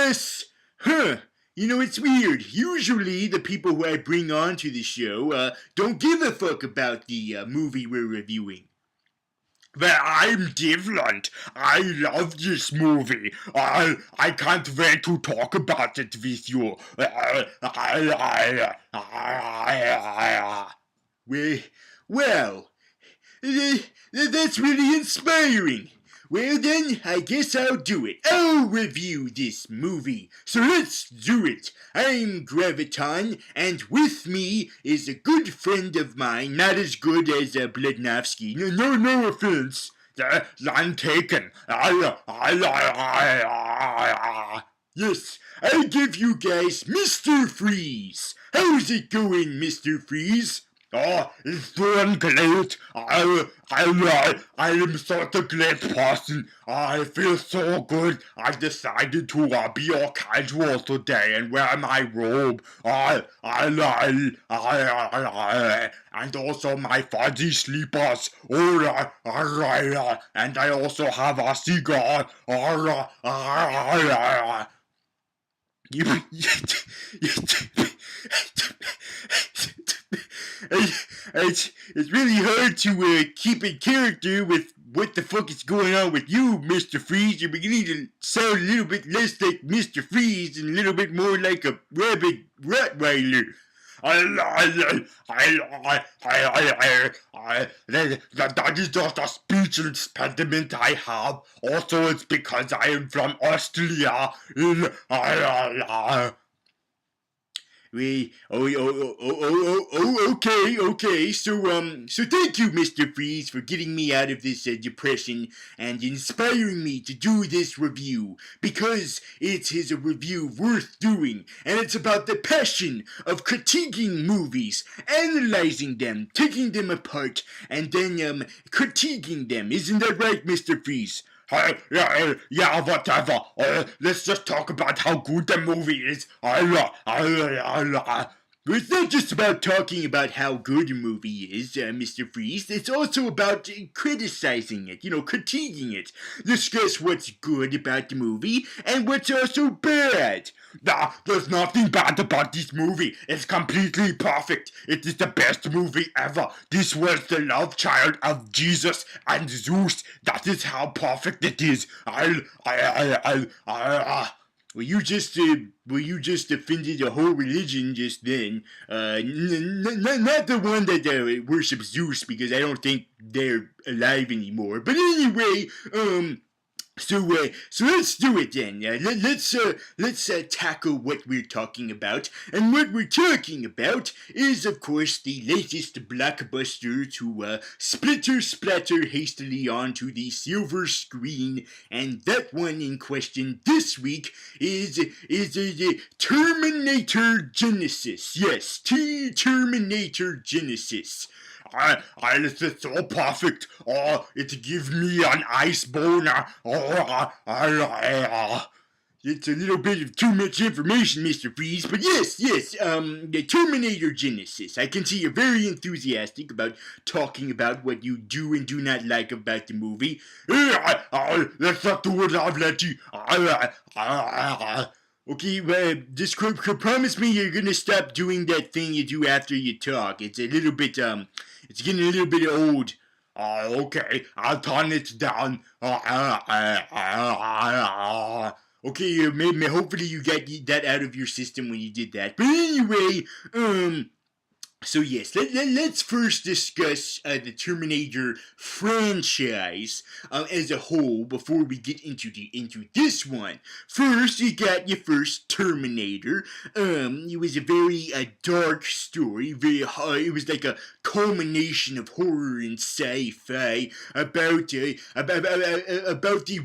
Yes! Huh. You know, it's weird. Usually, the people who I bring on to the show don't give a fuck about the movie we're reviewing. Well, I'm different. I love this movie. I can't wait to talk about it with you. Well, that's really inspiring. Well then, I guess I'll do it. I'll review this movie. So let's do it. I'm Graviton, and with me is a good friend of mine, not as good as Blednowski. No offense. I'm taken. Yes, I give you guys Mr. Freeze. How's it going, Mr. Freeze? Oh, it's doing great. I am such a great person. I feel so good. I decided to be all casual today and wear my robe. And also my fuzzy sleepers. And I also have a cigar. It's really hard to keep in character with what the fuck is going on with you, Mr. Freeze. You're beginning to sound a little bit less like Mr. Freeze and a little bit more like a rabid Rottweiler. That is just a speech impediment I have. Also, it's because I am from Austria. Okay. So thank you, Mr. Freeze, for getting me out of this depression and inspiring me to do this review, because it is a review worth doing, and it's about the passion of critiquing movies, analyzing them, taking them apart, and then critiquing them. Isn't that right, Mr. Freeze? Yeah, whatever. Let's just talk about how good the movie is. It's not just about talking about how good a movie is, Mr. Freeze. It's also about criticizing it, critiquing it. Discuss what's good about the movie and what's also bad. There's nothing bad about this movie. It's completely perfect. It is the best movie ever. This was the love child of Jesus and Zeus. That is how perfect it is. Well, you just offended a whole religion just then. Not the one that worships Zeus, because I don't think they're alive anymore. But anyway, So let's do it then. Let's tackle what we're talking about, and what we're talking about is, of course, the latest blockbuster to splatter hastily onto the silver screen, and that one in question this week is Terminator Genisys. Yes, Terminator Genisys. It's so perfect. It gives me an ice boner. It's a little bit of too much information, Mr. Freeze, but yes, the Terminator Genisys. I can see you're very enthusiastic about talking about what you do and do not like about the movie. Let's not do it, Letty. Okay, just promise me you're gonna stop doing that thing you do after you talk. It's a little bit, it's getting a little bit old. Okay, I'll turn it down. Okay, maybe, hopefully you get that out of your system when you did that. But anyway, so yes, let's first discuss the Terminator franchise as a whole before we get into this one. First, you got your first Terminator. It was a very dark story. It was like a culmination of horror and sci-fi about the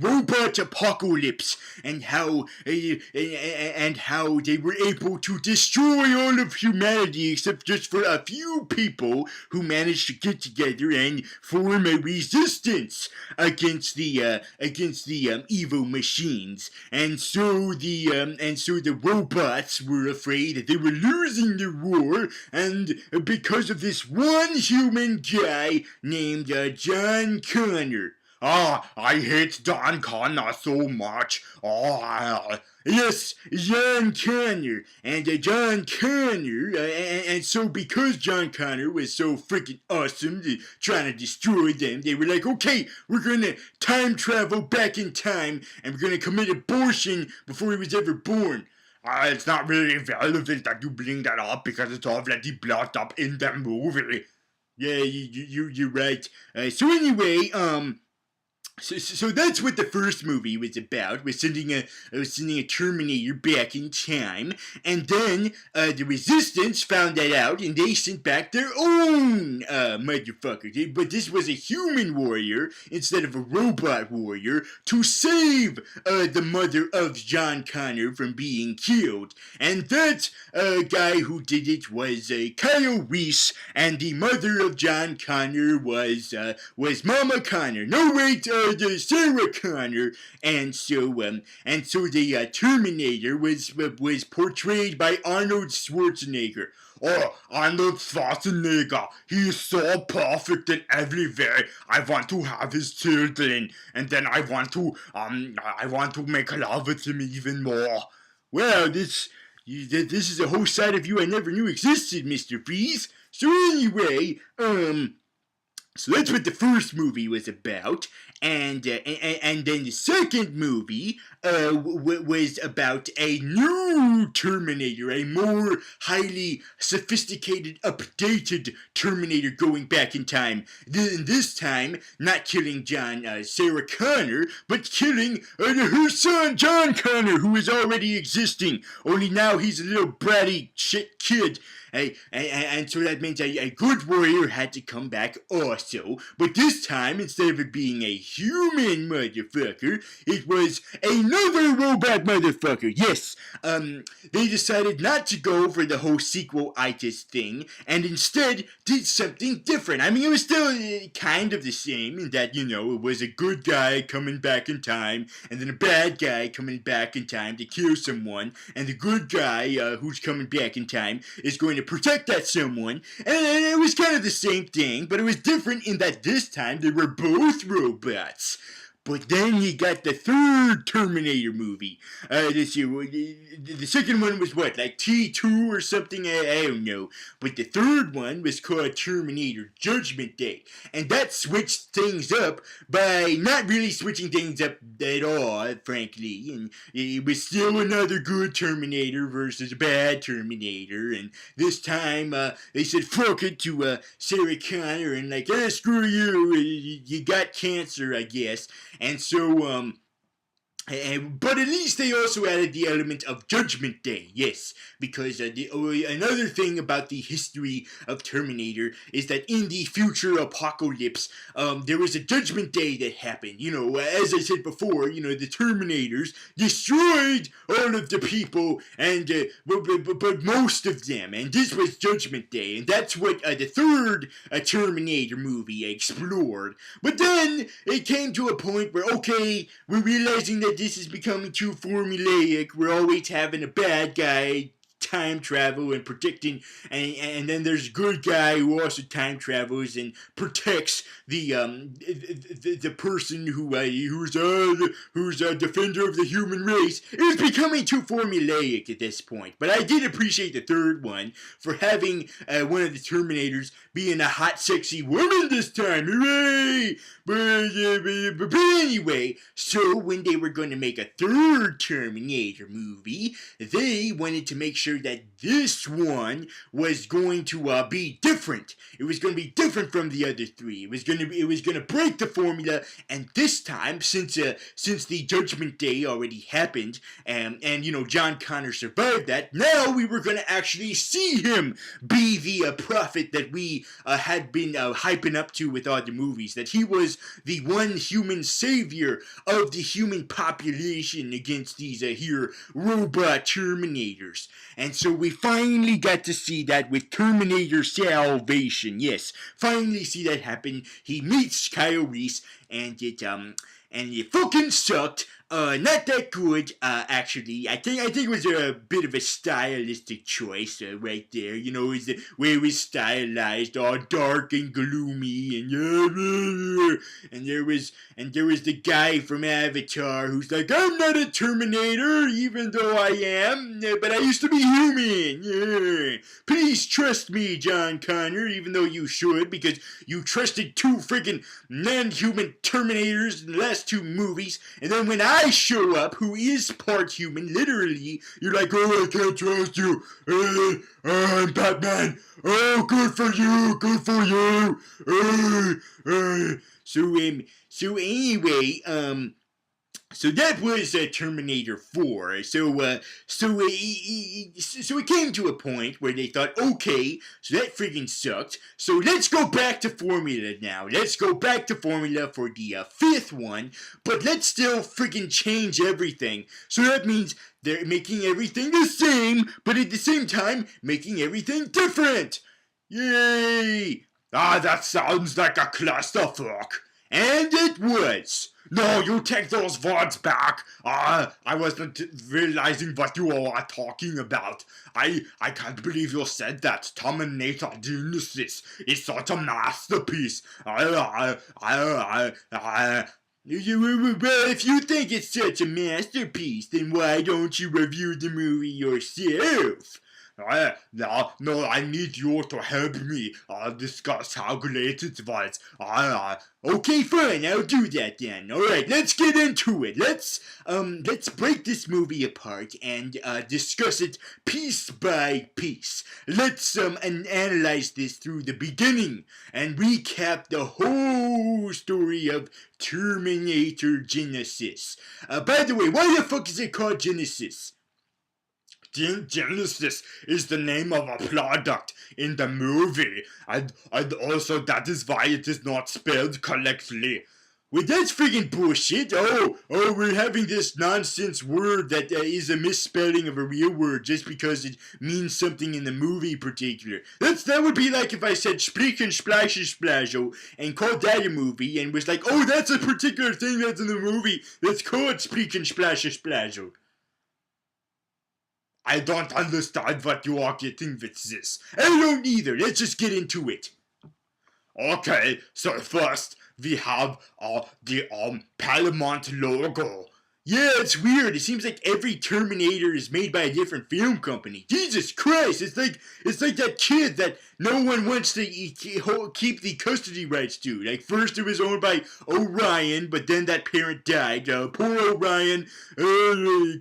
robot apocalypse and how they were able to destroy all of humanity except just for a few people who managed to get together and form a resistance against the evil machines. And so the robots were afraid that they were losing the war, and because of this one human guy named John Connor. I hate John Connor so much. Yes, John Connor. And John Connor, and so because John Connor was so freaking awesome, trying to destroy them, they were like, okay, we're gonna time travel back in time, and we're gonna commit abortion before he was ever born. It's not really relevant that you bring that up because it's already brought up in the movie. Yeah, you're right. So that's what the first movie was about. Was sending a Terminator back in time, and then the Resistance found that out, and they sent back their own motherfucker. But this was a human warrior instead of a robot warrior to save the mother of John Connor from being killed. And that guy who did it was Kyle Reese, and the mother of John Connor was Mama Connor. No, wait. The Sarah Connor, and so the Terminator was portrayed by Arnold Schwarzenegger. Oh, Arnold Schwarzenegger, he is so perfect in every way. I want to have his children, and then I want to make love with him even more. Well, this is a whole side of you I never knew existed, Mr. Freeze. So anyway, so that's what the first movie was about, and then the second movie was about a new Terminator, a more highly sophisticated, updated Terminator going back in time. This time, not killing Sarah Connor, but killing her son John Connor, who is already existing. Only now he's a little bratty shit kid. And so that means a good warrior had to come back also. But this time, instead of it being a human motherfucker, it was another robot motherfucker. Yes, they decided not to go for the whole sequel-itis thing, and instead did something different. I mean, it was still kind of the same in that, it was a good guy coming back in time, and then a bad guy coming back in time to kill someone, and the good guy who's coming back in time is going to protect that someone, and it was kind of the same thing, but it was different in that this time they were both robots. But then you got the third Terminator movie. This year, the second one was what, like T2 or something? I don't know. But the third one was called Terminator Judgment Day. And that switched things up by not really switching things up at all, frankly. And it was still another good Terminator versus a bad Terminator. And this time, they said fuck it to Sarah Connor and like, screw you, you got cancer, I guess. And so, but at least they also added the element of Judgment Day, yes, because another thing about the history of Terminator is that in the future apocalypse, there was a Judgment Day that happened. As I said before, the Terminators destroyed all of the people, and but most of them, and this was Judgment Day, and that's what the third Terminator movie explored. But then it came to a point where, okay, we're realizing that this is becoming too formulaic. We're always having a bad guy time travel and protecting, and then there's a good guy who also time travels and protects the person who's a defender of the human race. It was becoming too formulaic at this point. But I did appreciate the third one for having one of the Terminators being a hot, sexy woman this time. Hooray! But anyway, so when they were going to make a third Terminator movie, they wanted to make sure that this one was going to be different. It was going to be different from the other three. It was going to break the formula. And this time, since the Judgment Day already happened, and John Connor survived that, now we were going to actually see him be the prophet that we had been hyping up to with all the movies. That he was the one human savior of the human population against these here robot Terminators. And so we finally got to see that with Terminator Salvation. Yes, finally see that happen. He meets Kyle Reese, and it fucking sucked. Not that good, actually. I think it was a bit of a stylistic choice, right there. You know, is the way it was stylized, all dark and gloomy, and there was the guy from Avatar who's like, I'm not a Terminator, even though I am, but I used to be human. Yeah. Please trust me, John Connor, even though you should, because you trusted two freaking non-human Terminators in the last two movies, and then when I show up, who is part human, literally, you're like, oh, I can't trust you. I'm Batman. Oh, good for you. Good for you. So anyway, so that was Terminator 4. So it came to a point where they thought, okay, so that freaking sucked. So let's go back to formula now. Let's go back to formula for the fifth one, but let's still freaking change everything. So that means they're making everything the same, but at the same time making everything different. Yay! That sounds like a clusterfuck. And it was. No, you take those words back. I wasn't realizing what you all are talking about. I can't believe you said that. Terminator Genisys is such a masterpiece. Well, if you think it's such a masterpiece, then why don't you review the movie yourself? No, I need you to help me discuss how great it was. Okay, fine, I'll do that then. Alright, let's get into it. Let's break this movie apart and discuss it piece by piece. Let's analyze this through the beginning and recap the whole story of Terminator Genisys. By the way, why the fuck is it called Genisys? Genisys is the name of a product in the movie, and also that is why it is not spelled correctly. Well, that's freaking bullshit. We're having this nonsense word that is a misspelling of a real word just because it means something in the movie particular. That would be like if I said Splicken Splashes Splasho and called that a movie and was like, oh, that's a particular thing that's in the movie that's called Splicken Splashes Splasho. I don't understand what you are getting with this. I don't either. Let's just get into it. Okay, so first we have the Paramount logo. Yeah, it's weird. It seems like every Terminator is made by a different film company. Jesus Christ, it's like that kid that no one wants to keep the custody rights to. Like first it was owned by Orion, but then that parent died. Poor Orion,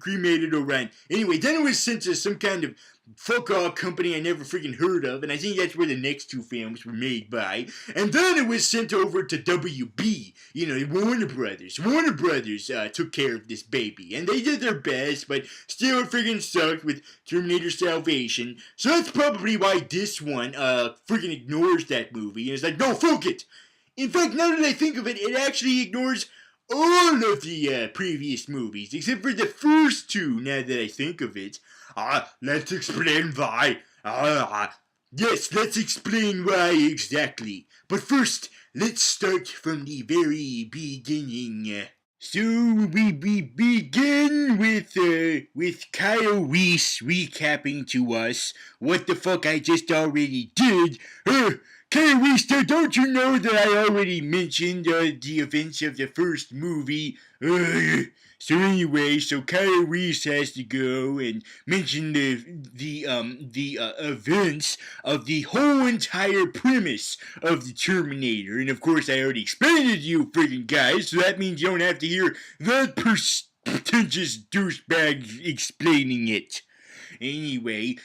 cremated Orion. Anyway, then it was sent to some kind of fuck-off company I never freaking heard of, and I think that's where the next two films were made by. And then it was sent over to WB, Warner Brothers. Warner Brothers took care of this baby, and they did their best, but still it freaking sucked with Terminator Salvation. So that's probably why this one freaking ignores that movie, and it's like, no, fuck it! In fact, now that I think of it, it actually ignores all of the previous movies, except for the first two, now that I think of it. Let's explain why. Yes, let's explain why exactly. But first, let's start from the very beginning. So we begin with Kyle Reese recapping to us what the fuck I just already did. Kyle Reese, don't you know that I already mentioned the events of the first movie? So anyway, Kyle Reese has to go and mention the events of the whole entire premise of the Terminator. And of course, I already explained it to you friggin' guys, so that means you don't have to hear that pretentious douchebag explaining it. Anyway,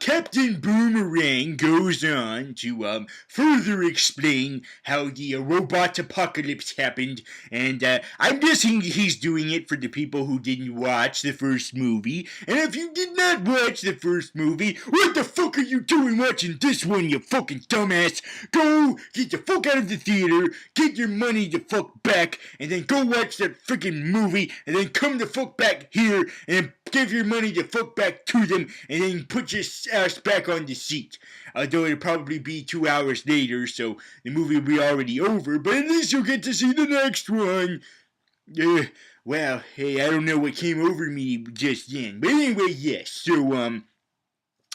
Captain Boomerang goes on to further explain how the robot apocalypse happened, and I'm guessing he's doing it for the people who didn't watch the first movie. And if you did not watch the first movie, what the fuck are you doing watching this one, you fucking dumbass? Go get the fuck out of the theater, get your money the fuck back, and then go watch that freaking movie, and then come the fuck back here and give your money the fuck back to them, and then put your ass back on the seat. Although it'll probably be 2 hours later, so the movie will be already over, but at least you'll get to see the next one. Well, hey, I don't know what came over me just then. But anyway, yes.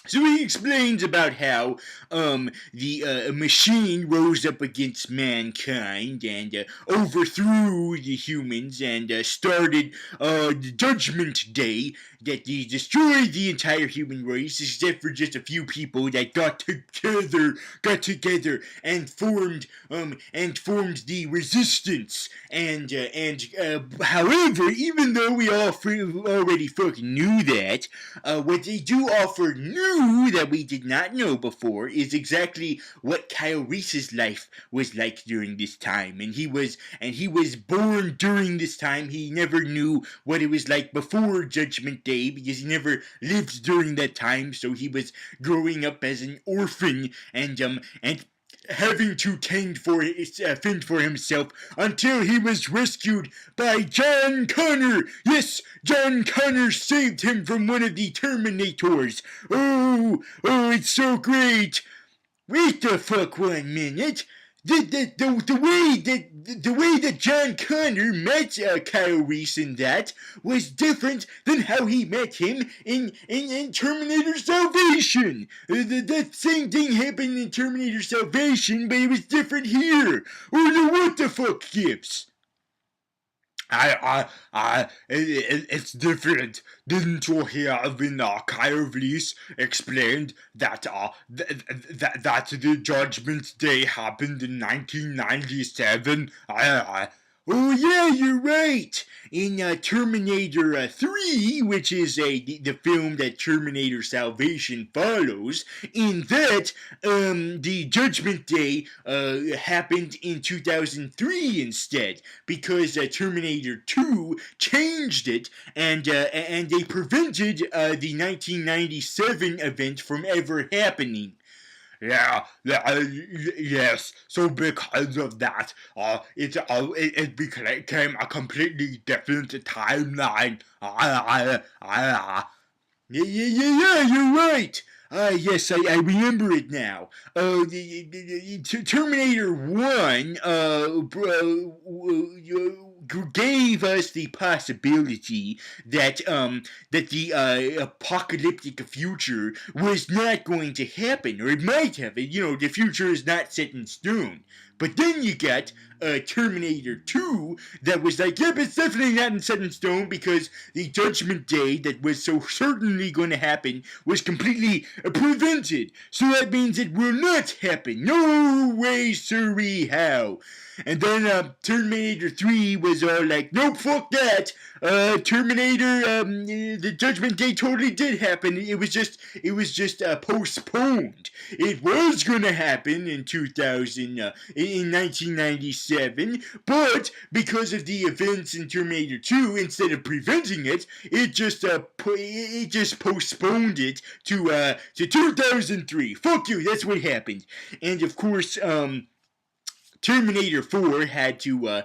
So he explains about how the machine rose up against mankind and overthrew the humans and started the Judgment Day that they destroyed the entire human race except for just a few people that got together and formed the resistance and however, even though we all already fucking knew that, what they do offer new that we did not know before is exactly what Kyle Reese's life was like during this time, and he was born during this time. He never knew what it was like before Judgment Day because he never lived during that time. So he was growing up as an orphan and having to fend for himself until he was rescued by John Connor. Yes, John Connor saved him from one of the Terminators. Oh, it's so great. Wait the fuck 1 minute. The way that John Connor met Kyle Reese in that was different than how he met him in Terminator Salvation. That same thing happened in Terminator Salvation, but it was different here. Or what the fuck gives? It's different. Didn't you hear when Kyle Reese explained that that the Judgment Day happened in 1997? Oh yeah, you're right. In Terminator 3, which is the film that Terminator Salvation follows, in that the Judgment Day happened in 2003 instead, because Terminator 2 changed it and they prevented the 1997 event from ever happening. Yes. So because of that, it became a completely different timeline. Yeah, you're right. Yes, I remember it now. The Terminator 1 gave us the possibility that the apocalyptic future was not going to happen, or it might have. The future is not set in stone. But then you got Terminator 2 that was like, yep, it's definitely not set in stone because the Judgment Day that was so certainly going to happen was completely prevented. So that means it will not happen. No way, sirree, how. And then Terminator 3 was all like, nope, fuck that. Terminator, the Judgment Day totally did happen. It was just postponed. It was gonna happen in 1997, but because of the events in Terminator 2, instead of preventing it, it just postponed it to 2003. Fuck you, that's what happened. And of course, Terminator 4 had to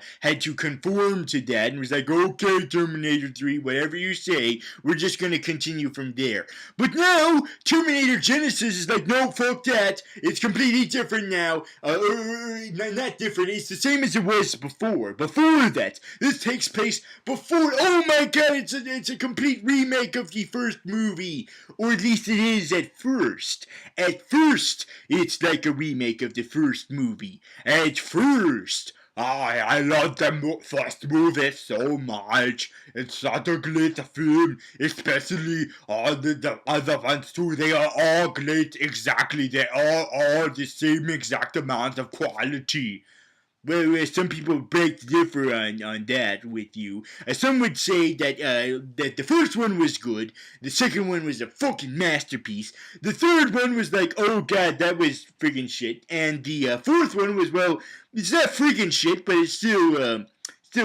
conform to that and was like, okay, Terminator 3, whatever you say, we're just going to continue from there. But now, Terminator Genisys is like, no, fuck that. It's completely different now. Not different. It's the same as it was before. Before that. This takes place before. Oh my god, it's a complete remake of the first movie. Or at least it is at first. At first, it's like a remake of the first movie. At first, I love the first movie so much. It's such a great film, especially all the other ones too. They are all great exactly. They are all the same exact amount of quality. Well, some people differ on that with you. Some would say that that the first one was good, the second one was a fucking masterpiece, the third one was like, oh god, that was friggin' shit, and the fourth one was, well, it's not friggin' shit, but it's still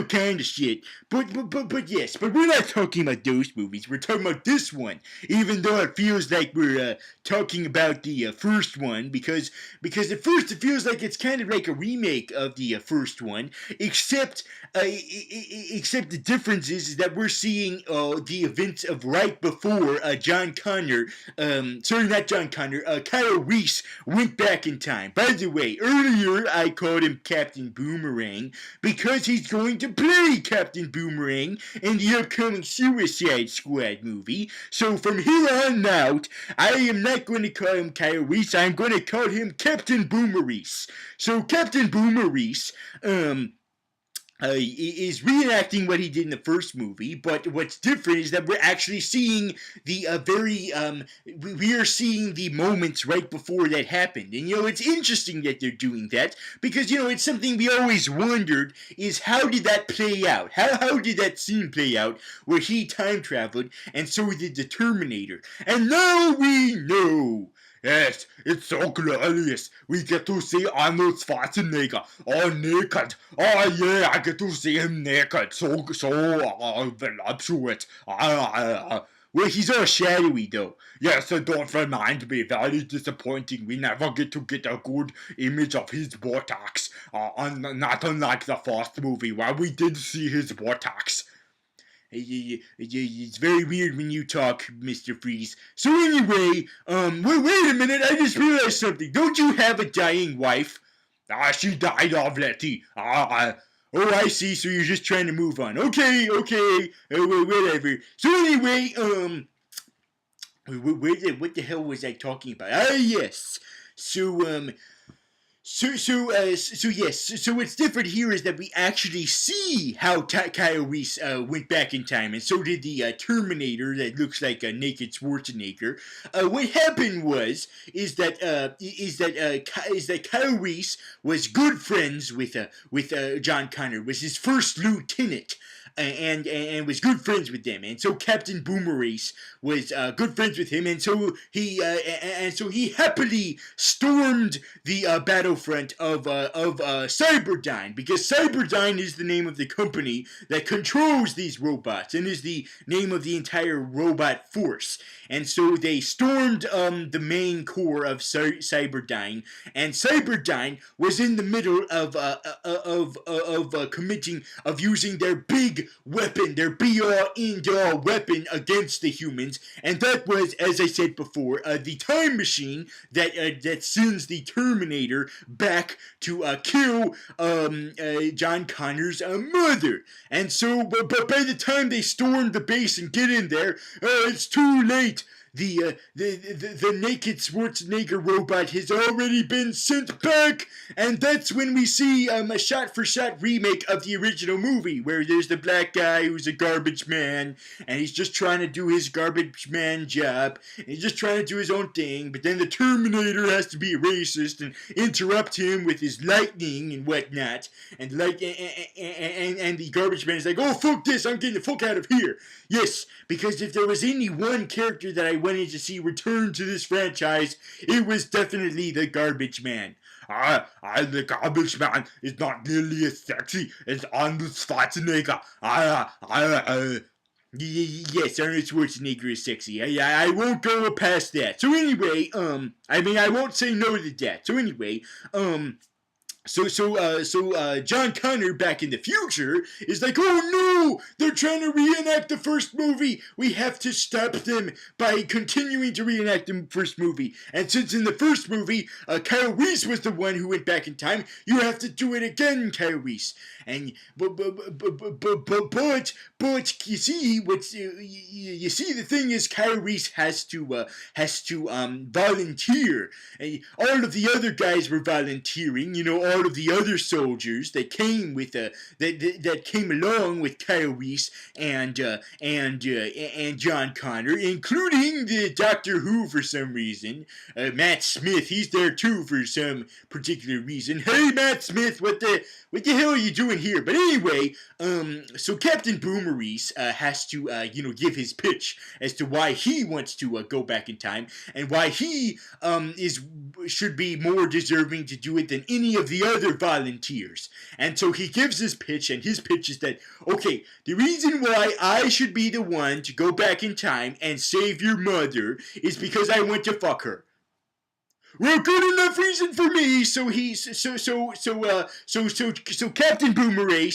kind of shit. But yes, but we're not talking about those movies. We're talking about this one, even though it feels like we're talking about the first one, because at first it feels like it's kind of like a remake of the first one, except the difference is that we're seeing the events of right before John Connor, not John Connor, Kyle Reese went back in time. By the way, earlier I called him Captain Boomerang because he's going going to play Captain Boomerang in the upcoming Suicide Squad movie. So from here on out, I am not going to call him Kyle Reese. I'm going to call him Captain Boomerese. So Captain Boomerese, is reenacting what he did in the first movie, but what's different is that we're actually seeing the we are seeing the moments right before that happened. And it's interesting that they're doing that, because it's something we always wondered, is how did that play out? How did that scene play out where he time traveled and so did the Terminator? And now we know. Yes, it's so glorious. We get to see Arnold Schwarzenegger all naked. Oh yeah, I get to see him naked. So voluptuous. Well, he's all shadowy though. Yes, and don't remind me, very disappointing. We never get to get a good image of his buttocks. Not unlike the first movie where we did see his buttocks. It's very weird when you talk, Mr. Freeze. So anyway, wait a minute, I just realized something. Don't you have a dying wife? She died already. Oh, I see, so you're just trying to move on. Okay, whatever. So anyway, what the hell was I talking about? Yes. So what's different here is that we actually see how Kyle Reese went back in time, and so did the Terminator that looks like a naked Schwarzenegger. What happened is that Kyle Reese was good friends with John Connor, was his first lieutenant. And was good friends with them, and so Captain Boomerang was good friends with him, and so he happily stormed the battlefront of Cyberdyne, because Cyberdyne is the name of the company that controls these robots and is the name of the entire robot force. And so they stormed the main core of Cyberdyne, and Cyberdyne was in the middle of using their big weapon, their be-all, end-all weapon against the humans, and that was, as I said before, the time machine that sends the Terminator back to kill John Connor's mother. And so, but by the time they storm the base and get in there, it's too late. The naked Schwarzenegger robot has already been sent back, and that's when we see a shot-for-shot remake of the original movie, where there's the black guy who's a garbage man, and he's just trying to do his garbage man job, and he's just trying to do his own thing, but then the Terminator has to be a racist and interrupt him with his lightning and whatnot, and the garbage man is like, oh, fuck this, I'm getting the fuck out of here. Yes, because if there was any one character that I wanted to see return to this franchise, it was definitely the Garbage Man. The Garbage Man is not nearly as sexy as Arnold Schwarzenegger. Yes, Arnold Schwarzenegger is sexy. I won't go past that. So anyway, I won't say no to that. So anyway, So John Connor back in the future is like, oh no, they're trying to reenact the first movie. We have to stop them by continuing to reenact the first movie. And since in the first movie, Kyle Reese was the one who went back in time, you have to do it again, Kyle Reese. And but you see the thing is, Kyle Reese has to volunteer. And all of the other guys were volunteering, all of the other soldiers that came with that came along with Kyle Reese and John Connor, including the Doctor Who for some reason. Matt Smith, he's there too for some particular reason. Hey, Matt Smith, what the hell are you doing here? But anyway, so Captain Boomerang has to give his pitch as to why he wants to go back in time and why he should be more deserving to do it than any of the other volunteers. And so he gives his pitch, and his pitch is that, okay, the reason why I should be the one to go back in time and save your mother is because I want to fuck her. Well, good enough reason for me. So Captain Boomerang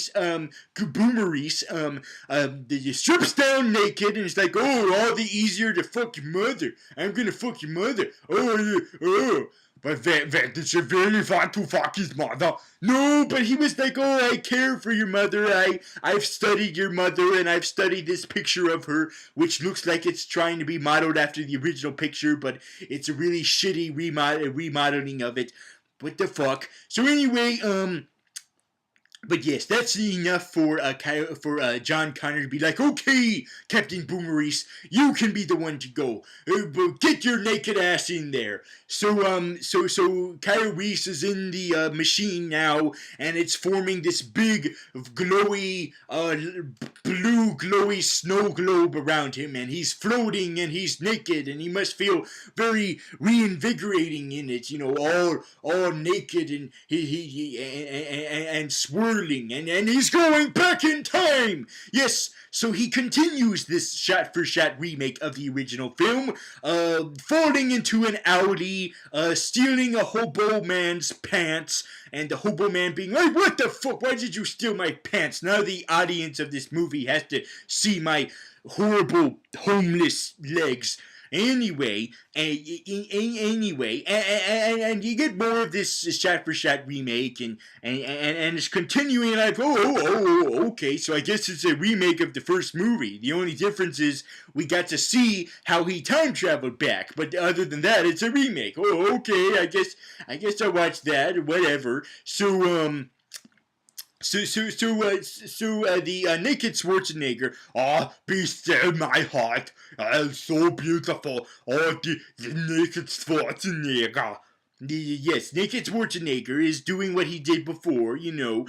strips down naked and it's like, oh, all the easier to fuck your mother. I'm gonna fuck your mother. Oh. But then did you really want to fuck his mother? No, but he was like, oh, I care for your mother. I've studied your mother, and I've studied this picture of her, which looks like it's trying to be modeled after the original picture, but it's a really shitty remodeling of it. What the fuck? So anyway, but yes, that's enough for John Connor to be like, okay, Captain Boomerese, you can be the one to go. Get your naked ass in there. So Kyle Reese is in the machine now, and it's forming this big, glowy, blue, glowy snow globe around him, and he's floating, and he's naked, and he must feel very reinvigorating in it, you know, all naked, and and swirling, and he's going back in time. Yes, so he continues this shot-for-shot remake of the original film, falling into an alley, stealing a hobo man's pants, and the hobo man being like, what the fuck, why did you steal my pants? Now the audience of this movie has to see my horrible homeless legs. Anyway, and you get more of this shot-for-shot remake, and it's continuing, and okay, so I guess it's a remake of the first movie. The only difference is we got to see how he time traveled back, but other than that, it's a remake. Oh, okay, I guess I'll watch that, or whatever. So, the naked Schwarzenegger, be still my heart, so beautiful, the naked Schwarzenegger. Yes, naked Schwarzenegger is doing what he did before, you know,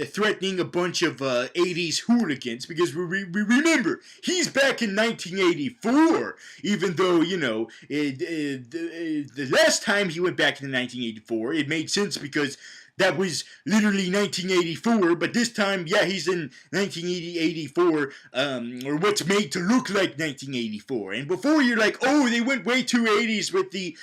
threatening a bunch of 80s hooligans, because we remember, he's back in 1984, even though, you know, the last time he went back in 1984, it made sense because that was literally 1984, but this time, yeah, he's in 1984, or what's made to look like 1984. And before, you're like, oh, they went way too 80s with the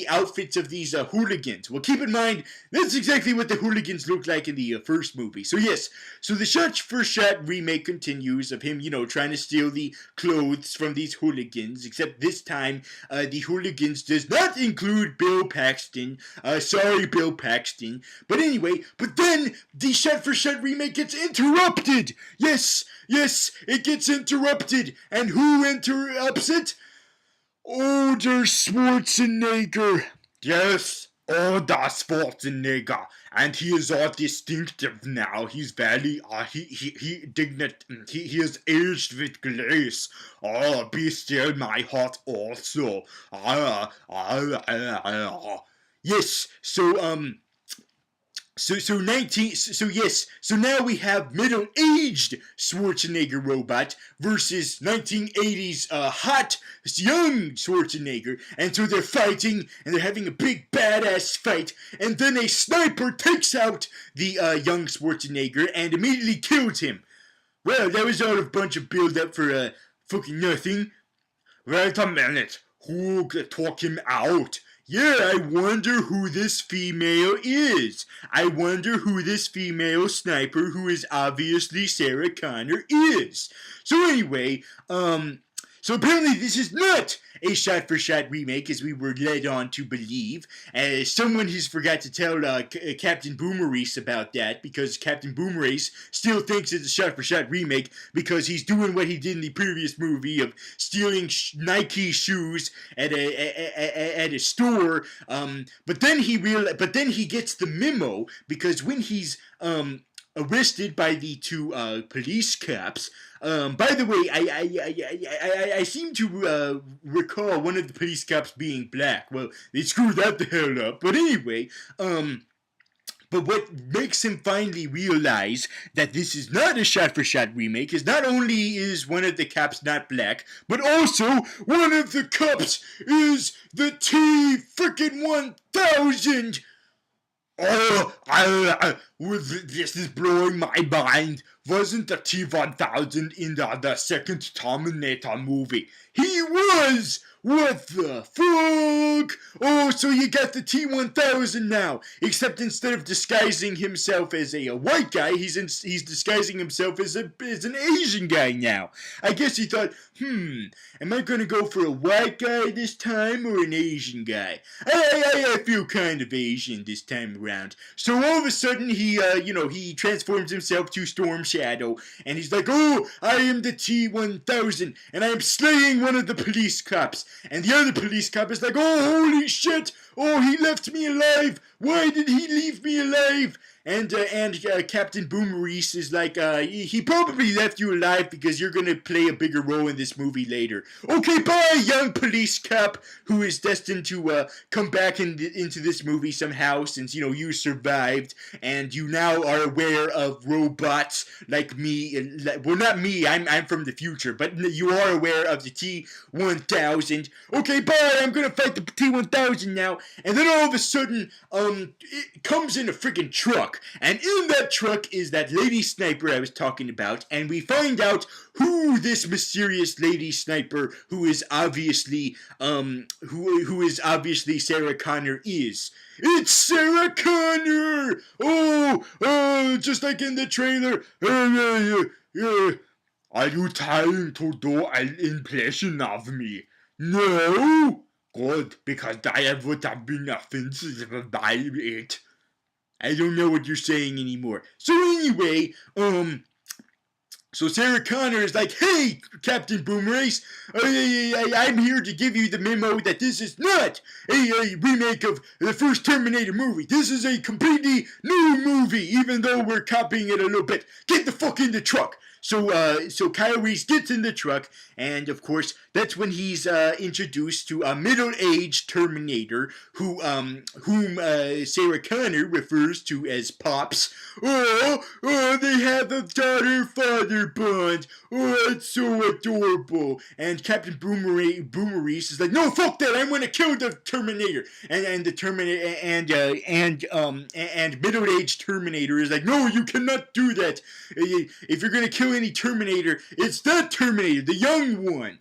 outfits of these hooligans. Well, keep in mind, that's exactly what the hooligans looked like in the first movie. So yes, so the shot-for-shot remake continues of him, you know, trying to steal the clothes from these hooligans, except this time, the hooligans does not include Bill Paxton. Sorry, Bill Paxton. But anyway, but then the shot-for-shot remake gets interrupted. Yes, it gets interrupted. And who interrupts it? Older Schwarzenegger. Yes, older Schwarzenegger. And he is all distinctive now. He's very, he is aged with grace. Be still my heart also. Yes, So now we have middle-aged Schwarzenegger robot versus 1980s hot young Schwarzenegger, and so they're fighting, and they're having a big badass fight, and then a sniper takes out the young Schwarzenegger and immediately kills him. Well, that was all a bunch of build-up for fucking nothing. Wait a minute, who took him out? Yeah, I wonder who this female is. I wonder who this female sniper, who is obviously Sarah Connor, is. So anyway, so apparently this is not a shot-for-shot remake, as we were led on to believe. Someone has forgot to tell Captain Boomerese about that, because Captain Boomerese still thinks it's a shot-for-shot remake, because he's doing what he did in the previous movie of stealing Nike shoes at a store. But then he gets the memo, because when he's arrested by the two police cops. By the way, I seem to recall one of the police cops being black. Well, they screwed that the hell up. But anyway, but what makes him finally realize that this is not a shot-for-shot remake is not only is one of the cops not black, but also one of the cops is the T-1000! This is blowing my mind. Wasn't the T-1000 in the second Terminator movie? He was! What the fuck? Oh, so you got the T-1000 now. Except instead of disguising himself as a white guy, he's disguising himself as an Asian guy now. I guess he thought, am I gonna go for a white guy this time or an Asian guy? I feel kind of Asian this time around. So all of a sudden he transforms himself to Storm Shadow, and he's like, oh, I am the T-1000, and I am slaying one of the police cops. And the other police cop is like, oh, holy shit! Oh, he left me alive! Why did he leave me alive? And Captain Boomerese is like, he probably left you alive because you're gonna play a bigger role in this movie later. Okay, bye, young police cop who is destined to come back into this movie somehow, since you survived and you now are aware of robots like me. Well, not me. I'm from the future, but you are aware of the T-1000. Okay, bye. I'm gonna fight the T-1000 now. And then all of a sudden, it comes in a freaking truck. And in that truck is that lady sniper I was talking about, and we find out who this mysterious lady sniper, who is obviously Sarah Connor, is. It's Sarah Connor! Oh, just like in the trailer. Are you trying to do an impression of me? No? Good, because I would have been offensive by it. I don't know what you're saying anymore. So anyway, so Sarah Connor is like, hey, Captain Boomerase, I'm here to give you the memo that this is not a remake of the first Terminator movie. This is a completely new movie, even though we're copying it a little bit. Get the fuck in the truck. So Kyle Reese gets in the truck, and of course, that's when he's introduced to a middle-aged Terminator whom Sarah Connor refers to as Pops. Oh, they have a daughter-father bond. Oh, it's so adorable. And Captain Boomerese is like, no, fuck that. I'm gonna kill the Terminator. And the Terminator and middle-aged Terminator is like, no, you cannot do that. If you're gonna kill any Terminator, it's that Terminator, the young one.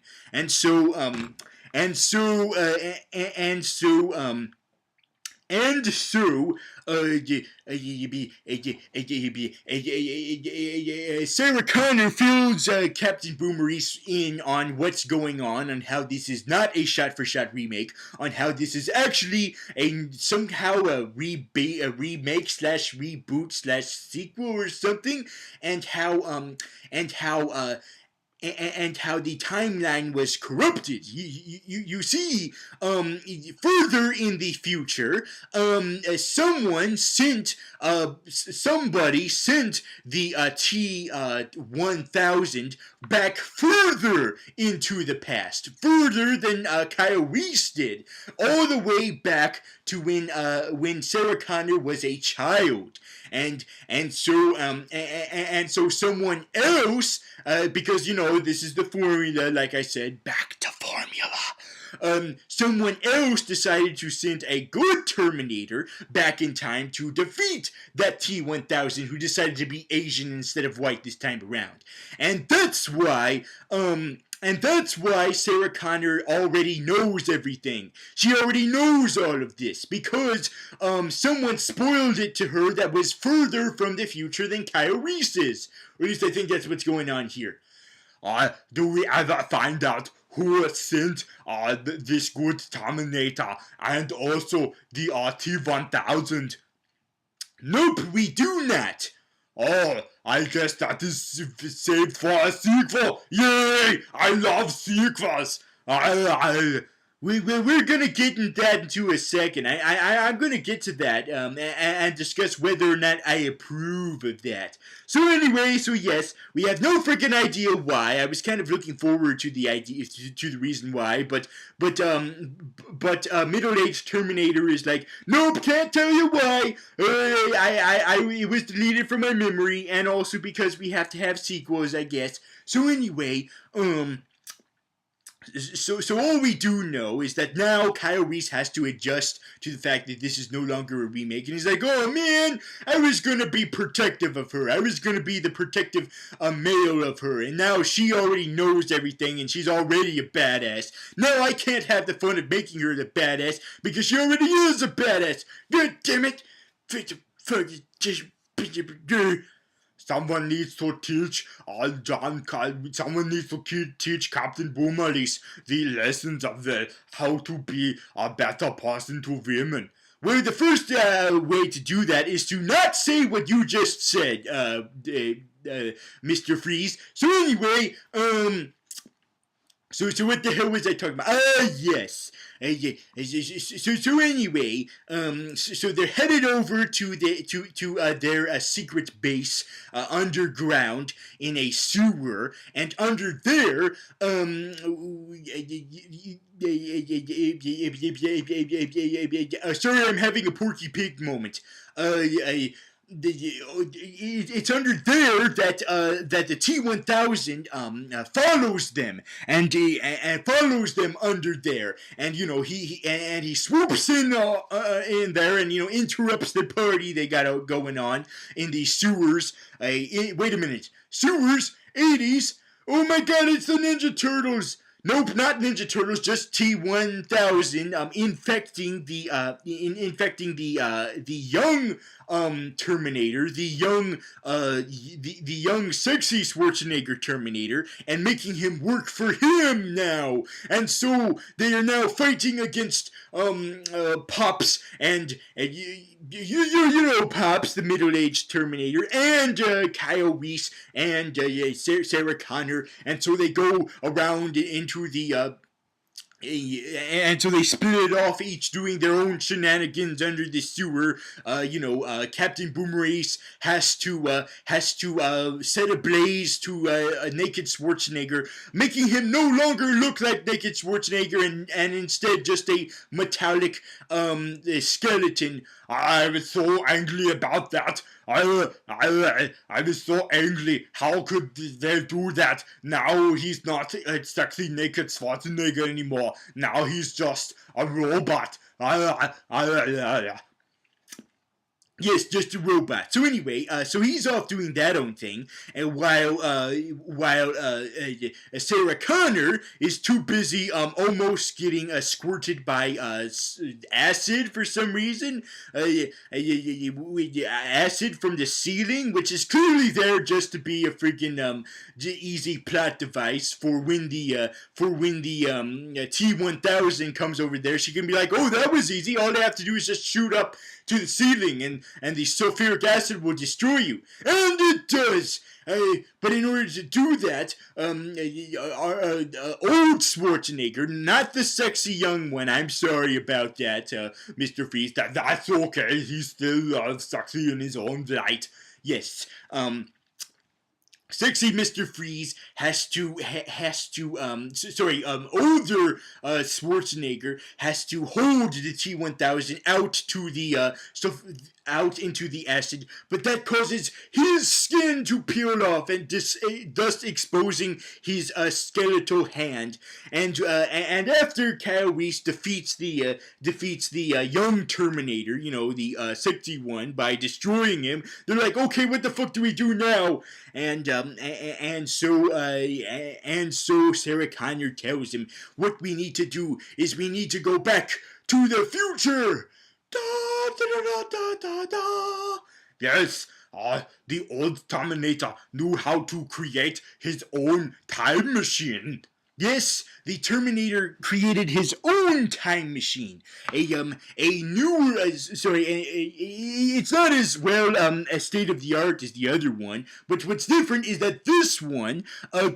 Sarah Connor fills Captain Boomerese in on what's going on how this is not a shot-for-shot remake, on how this is actually somehow a remake slash reboot slash sequel or something, and how the timeline was corrupted. You see, further in the future, somebody sent the T-1000 back further into the past, further than Kyle Reese did, all the way back to when Sarah Connor was a child. And so someone else, because this is the formula, like I said, back to formula. Someone else decided to send a good Terminator back in time to defeat that T-1000 who decided to be Asian instead of white this time around. And that's why Sarah Connor already knows everything. She already knows all of this because someone spoiled it to her that was further from the future than Kyle Reese is. Or at least I think that's what's going on here. Do we ever find out who sent this good Terminator and also the T-1000? Nope, we do not. Oh, I guess that is saved for a sequel. Yay! I love sequels. We're gonna get into a second. I'm gonna get to that and discuss whether or not I approve of that. So anyway, yes, we have no freaking idea why. I was kind of looking forward to the idea, to the reason why, but middle-aged Terminator is like, nope, can't tell you why. It was deleted from my memory, and also because we have to have sequels, I guess. So anyway, So all we do know is that now Kyle Reese has to adjust to the fact that this is no longer a remake, and he's like, oh man, I was gonna be protective of her, I was gonna be the protective male of her, and now she already knows everything, and she's already a badass. Now I can't have the fun of making her the badass, because she already is a badass. God damn it. Someone needs to teach someone needs to teach Captain Boomerlies the lessons of how to be a better person to women. Well, the first way to do that is to not say what you just said, Mr. Freeze. So anyway, So what the hell was I talking about? Yes. So anyway, so they're headed over to their secret base underground in a sewer, and under there, sorry, I'm having a Porky Pig moment. It's under there that the T-1000 follows them and follows them under there, and he swoops in there and interrupts the party they got going on in these sewers. Wait a minute, sewers, 80s. Oh my God, it's the Ninja Turtles. Nope, not Ninja Turtles, just T-1000 infecting the young Terminator, the young sexy Schwarzenegger Terminator, and making him work for him now. And so they are now fighting against Pops and you know Pops, the middle-aged Terminator, and Kyle Reese and Sarah Connor, and so they go around into the and so they split it off, each doing their own shenanigans under the sewer. Captain Boomerang has to set ablaze to a naked Schwarzenegger, making him no longer look like naked Schwarzenegger and instead just a metallic skeleton. I was so angry about that. I was so angry. How could they do that? Now he's not a sexy naked Schwarzenegger anymore. Now he's just a robot. Yes, just a robot. So anyway, so he's off doing that own thing, and while Sarah Connor is too busy almost getting squirted by acid for some reason, acid from the ceiling, which is clearly there just to be a freaking easy plot device for when the T-1000 comes over there. She can be like, oh, that was easy. All they have to do is just shoot up to the ceiling, and the sulfuric acid will destroy you. And it does! But in order to do that, old Schwarzenegger, not the sexy young one, I'm sorry about that, Mr. Freeze, that's okay, he's still sexy in his own right. Yes, sexy Mr. Freeze older Schwarzenegger has to hold the T-1000 out into the acid, but that causes his skin to peel off and thus exposing his skeletal hand. And after Kyle Reese defeats the young Terminator, the sexy one, by destroying him, they're like, okay, what the fuck do we do now? And so Sarah Connor tells him, what we need to do is we need to go back to the future. Da, da, da, da, da, da. Yes, the old Terminator knew how to create his own time machine. Yes, the Terminator created his own time machine. It's not as well as state of the art as the other one, but what's different is that this one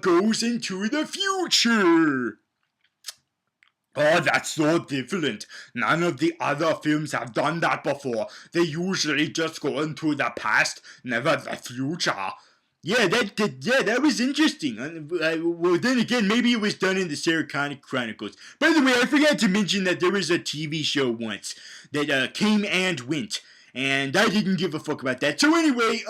goes into the future. Oh, that's so different. None of the other films have done that before. They usually just go into the past, never the future. Yeah, that was interesting. Well, then again, maybe it was done in the Sarah Connor Chronicles. By the way, I forgot to mention that there was a TV show once that came and went, and I didn't give a fuck about that. So anyway,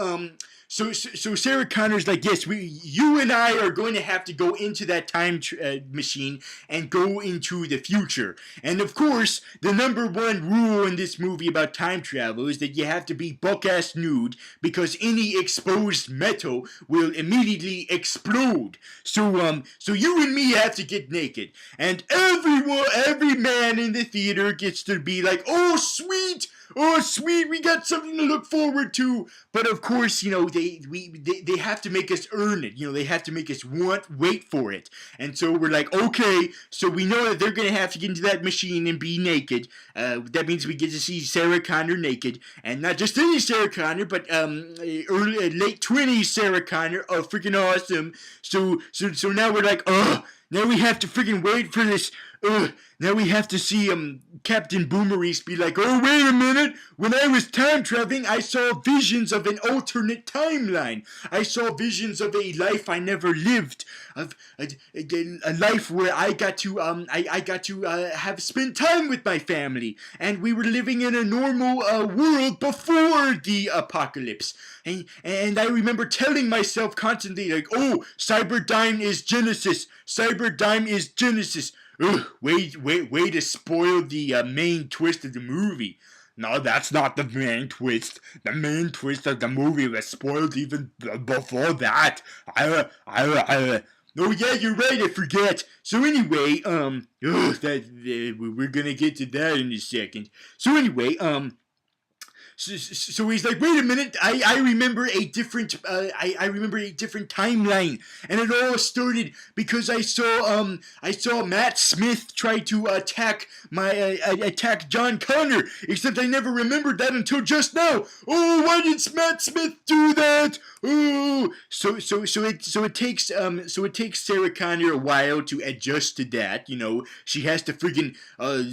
So Sarah Connor's like, yes, you and I are going to have to go into that time machine and go into the future. And of course, the number one rule in this movie about time travel is that you have to be buck-ass nude because any exposed metal will immediately explode. So you and me have to get naked, and every man in the theater gets to be like, oh sweet. Oh, sweet, we got something to look forward to. But of course, they have to make us earn it. They have to make us wait for it. And so we're like, okay, so we know that they're going to have to get into that machine and be naked. That means we get to see Sarah Connor naked. And not just any Sarah Connor, but late 20s Sarah Connor. Oh, freaking awesome. So now we're like, now we have to freaking wait for this. Now we have to see Captain Boomerang be like, oh, wait a minute. When I was time traveling, I saw visions of an alternate timeline. I saw visions of a life I never lived, of a life where I got to have spent time with my family, and we were living in a normal world before the apocalypse. And I remember telling myself constantly, like, oh, Cyberdyne is Genisys. Cyberdyne is Genisys. Ugh, way to spoil the main twist of the movie. No, that's not the main twist. The main twist of the movie was spoiled even before that. Oh yeah, you're right, I forget. So anyway, we're gonna get to that in a second. So anyway, so he's like, wait a minute, I remember a different I remember a different timeline, and it all started because I saw Matt Smith try to attack John Connor, except I never remembered that until just now. Oh, why did Matt Smith do that? Oh, so it takes Sarah Connor a while to adjust to that. She has to friggin'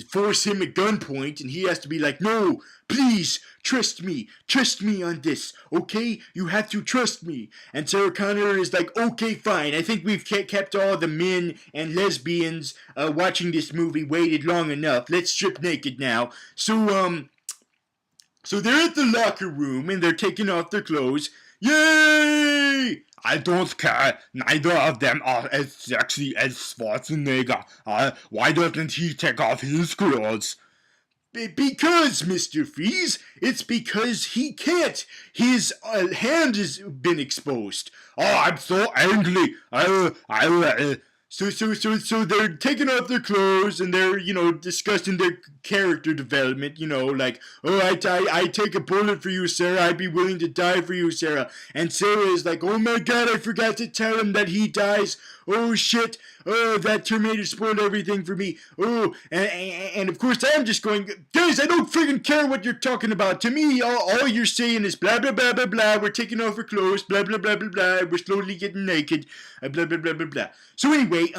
force him at gunpoint, and he has to be like, no, please, trust me on this, okay? You have to trust me. And Sarah Connor is like, okay, fine. I think we've kept all the men and lesbians watching this movie waited long enough. Let's strip naked now. So they're at the locker room, and they're taking off their clothes. Yay! I don't care. Neither of them are as sexy as Schwarzenegger. Why doesn't he take off his clothes? Because, Mr. Freeze, it's because he can't. His hand has been exposed. Oh, I'm so angry. So they're taking off their clothes, and they're, discussing their character development, like, oh, I take a bullet for you, Sarah. I'd be willing to die for you, Sarah. And Sarah is like, oh my God, I forgot to tell him that he dies. Oh shit. Oh, that Terminator spoiled everything for me. Oh, and of course I'm just going, guys, I don't friggin' care what you're talking about. To me, all you're saying is blah, blah, blah, blah, blah. We're taking off our clothes, blah, blah, blah, blah, blah. We're slowly getting naked, blah, blah, blah, blah, blah. So anyway,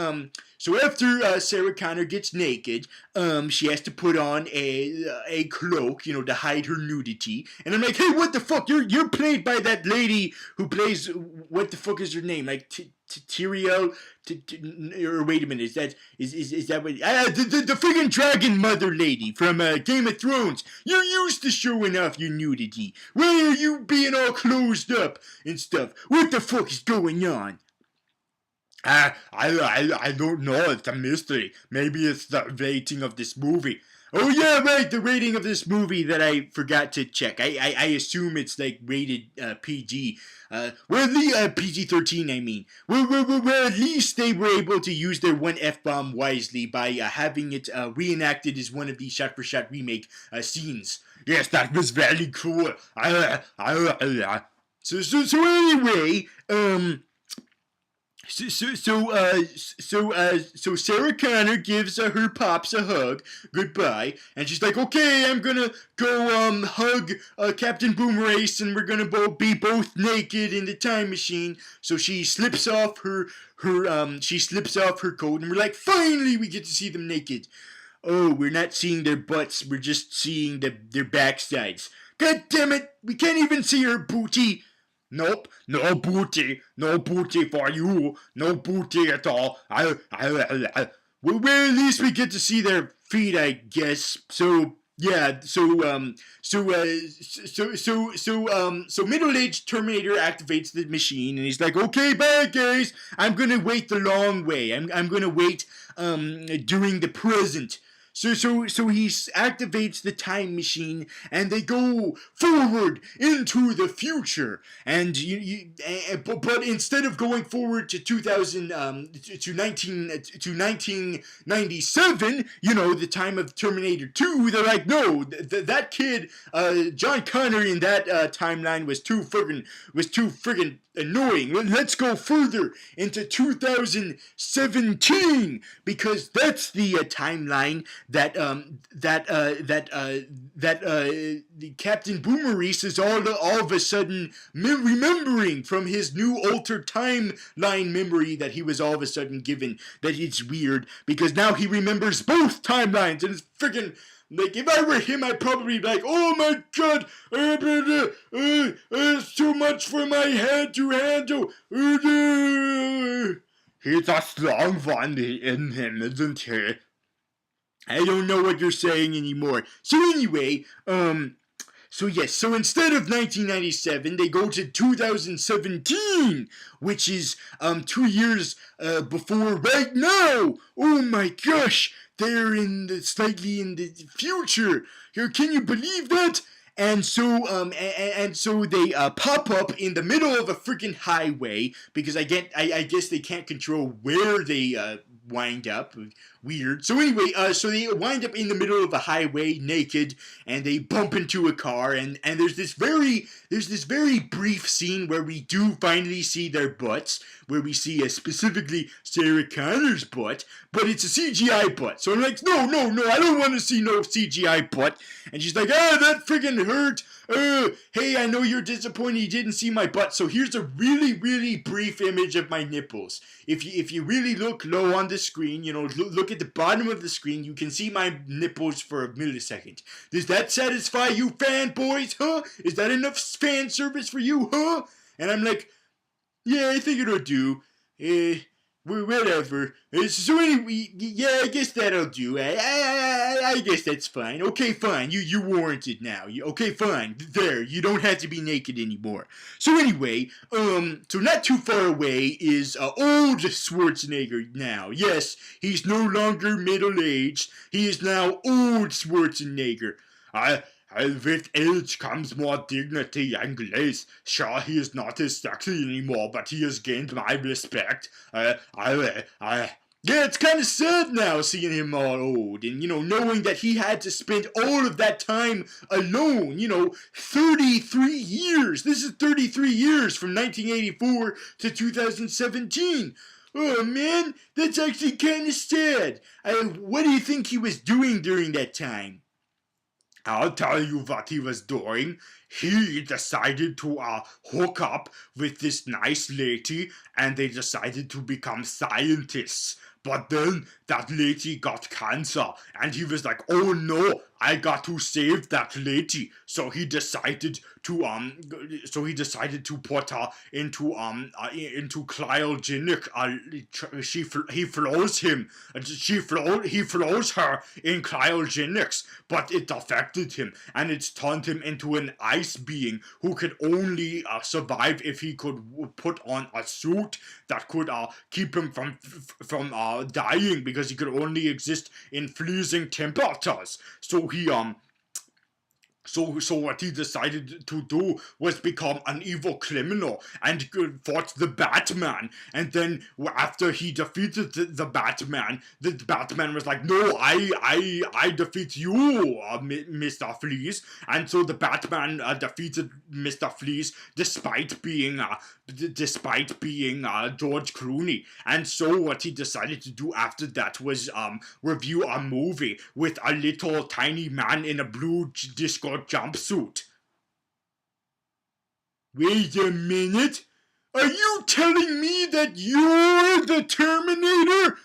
so after Sarah Connor gets naked, she has to put on a cloak, to hide her nudity. And I'm like, hey, what the fuck? You're played by that lady who plays, what the fuck is her name? Like, Tyrael, or wait a minute, is that what, the friggin' dragon mother lady from Game of Thrones. You're used to showing off your nudity. Why are you being all closed up and stuff? What the fuck is going on? I don't know, it's a mystery. Maybe it's the rating of this movie. Oh yeah, right, the rating of this movie that I forgot to check. I assume it's like rated PG. PG-13, I mean. Well, at least they were able to use their one F-bomb wisely by having it reenacted as one of the shot-for-shot remake scenes. Yes, that was very cool. So anyway, So Sarah Connor gives her pops a hug, goodbye, and she's like, okay, I'm gonna go hug Captain Boomerang, and we're gonna be both naked in the time machine. So she slips off her coat, and we're like, finally, we get to see them naked. Oh, we're not seeing their butts, we're just seeing their backsides. God damn it, we can't even see her booty. Nope, no booty for you, no booty at all. Well, at least we get to see their feet, I guess. So Yeah, so middle-aged Terminator activates the machine, and he's like, "Okay, bye guys, I'm gonna wait the long way. I'm gonna wait during the present." So he activates the time machine, and they go forward into the future. And but instead of going forward to 2000 to 1997, the time of Terminator 2, they're like, no, that kid, John Connor in that timeline was too friggin' annoying. Let's go further into 2017, because that's the timeline that the Captain Boomerese is all of a sudden remembering from his new altered timeline memory that he was all of a sudden given. That it's weird because now he remembers both timelines, and it's freaking. Like, if I were him, I'd probably be like, oh my god, it's too much for my head to handle. He's a strong one in him, isn't he? I don't know what you're saying anymore. So anyway, so instead of 1997, they go to 2017, which is 2 years before right now. Oh my gosh, they're slightly in the future. Can you believe that? And so they pop up in the middle of a freaking highway, because I guess they can't control where they wind up. Weird. So anyway, so they wind up in the middle of a highway naked, and they bump into a car, and there's this very brief scene where we do finally see their butts, where we see specifically Sarah Connor's butt, but it's a CGI butt. So I'm like, no, I don't want to see no CGI butt. And she's like, that friggin' hurt. Hey, I know you're disappointed you didn't see my butt, so here's a really, really brief image of my nipples. If you really look low on the screen, look at the bottom of the screen, you can see my nipples for a millisecond. Does that satisfy you fanboys, huh? Is that enough fan service for you, huh? And I'm like, yeah, I think it'll do. Whatever. So anyway, yeah, I guess that'll do. I guess that's fine. Okay, fine. You warrant it now. Okay, fine. There. You don't have to be naked anymore. So anyway, so not too far away is old Schwarzenegger now. Yes, he's no longer middle-aged. He is now old Schwarzenegger. With age comes more dignity and grace. Sure, he is not as sexy anymore, but he has gained my respect. Yeah, it's kind of sad now seeing him all old, and, knowing that he had to spend all of that time alone, 33 years. This is 33 years from 1984 to 2017. Oh, man, that's actually kind of sad. What do you think he was doing during that time? I'll tell you what he was doing. He decided to hook up with this nice lady, and they decided to become scientists. But then that lady got cancer, and he was like, oh no, I got to save that lady. So he decided to put her into cryogenic. He froze him. He froze her in cryogenics, but it affected him, and it's turned him into an ice being who could only survive if he could put on a suit that could keep him from dying, because he could only exist in freezing temperatures. So what he decided to do was become an evil criminal and fought the Batman. And then after he defeated the Batman was like, no, I defeat you, Mr. Freeze. And so the Batman defeated Mr. Freeze despite being George Clooney. And so what he decided to do after that was review a movie with a little tiny man in a blue disco jumpsuit. Wait a minute? Are you telling me that you're the Terminator?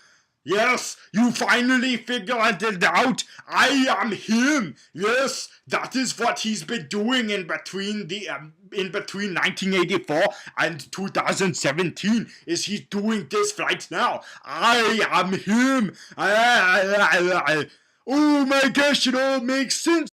Yes, you finally figured it out. I am him. Yes, that is what he's been doing in between 1984 and 2017. Is he doing this right now? I am him. Oh my gosh, it all makes sense.